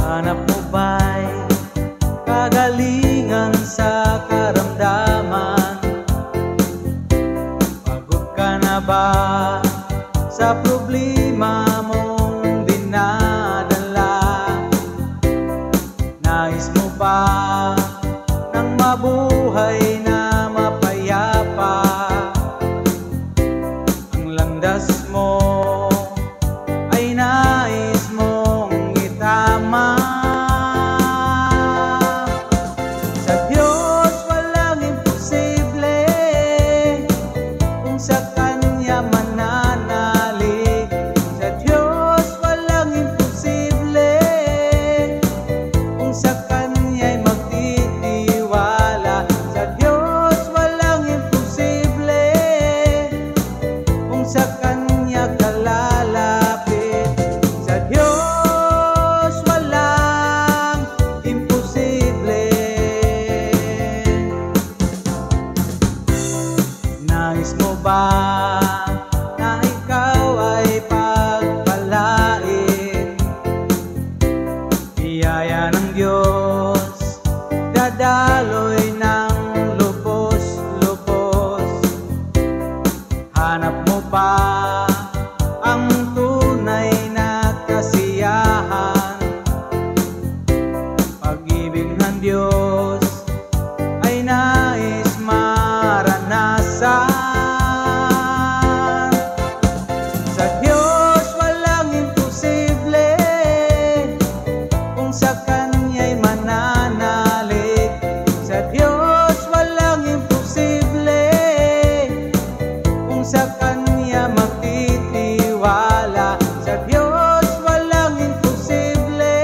Hanap mo ba'y kagalingan sa karamdaman? Pagod ka na ba sa problema mong dinadala? Nais mo ba ng mabuhay na mapayapa? Ang landas mo ay nais mong itama. Sa Diyos walang imposible, kung sa Kanya mananalig. Sa Diyos walang imposible, kung sa Kanya'y magtitiwala. Sa Diyos walang imposible, kung sa Kanya ka lalapit. Sa Diyos walang imposible. Nais mo ba na ikaw ay pagpalain? Biyaya ng Diyos dadaloy ng lubos-lubos. Hanap mo ba ang tunay na kasiyahan? Pag-ibig ng Diyos ay nais maranasan. Sa Diyos walang imposible, kung sa Kanya'y mananalig. Sa Diyos walang imposible, kung sa Kanya magtitiwala. Sa Diyos walang imposible,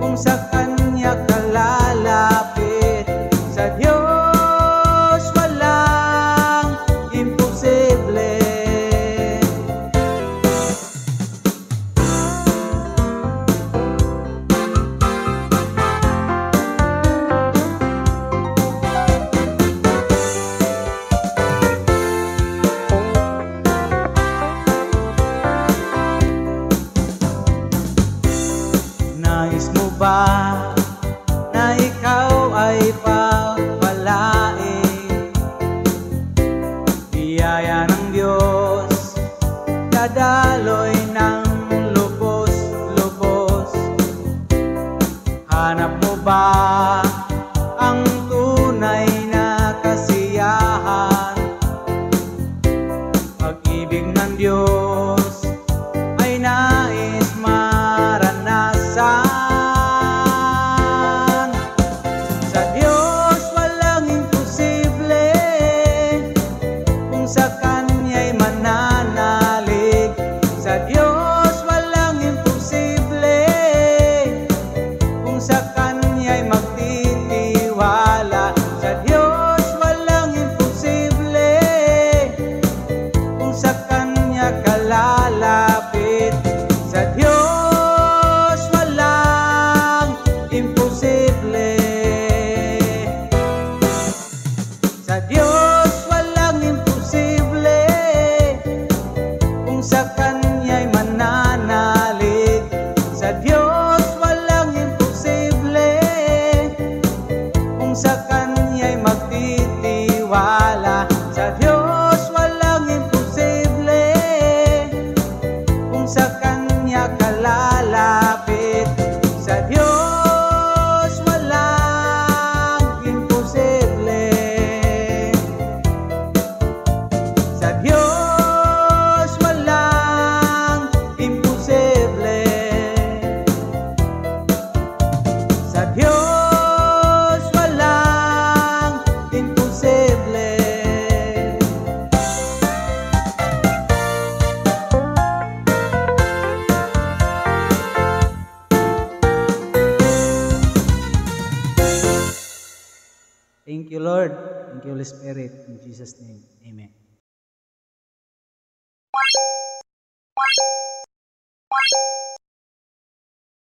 kung sa Kanya ka lalapit. Sa Diyos walang imposible. Nais mo ba na ikaw ay pagpalain? Biyaya ng Diyos dadaloy ng lubos-lubos. Hanap mo ba ang tunay na kasiyahan? Pag-ibig ng Diyos ay nais maranasan. Sa Diyos walang imposible, kung sa Kanya'y mananalig. Sa Diyos walang imposible, kung sa Kanya'y magtitiwala. Sa Diyos walang imposible, kung sa Kanya ka lalapit. Sa Diyos walang imposible. Sa Diyos walang imposible, kung sa Kanya'y mananalig. Sa Diyos walang imposible, kung sa Kanya'y magtitiwala. Sa Diyos walang imposible, kung sa Kanya ka lalapit. Sa Diyos walang imposible. Sa Diyos walang imposible. Sa Diyos walang imposible. Thank you, Lord. Thank you, Holy Spirit. In Jesus' name, amen.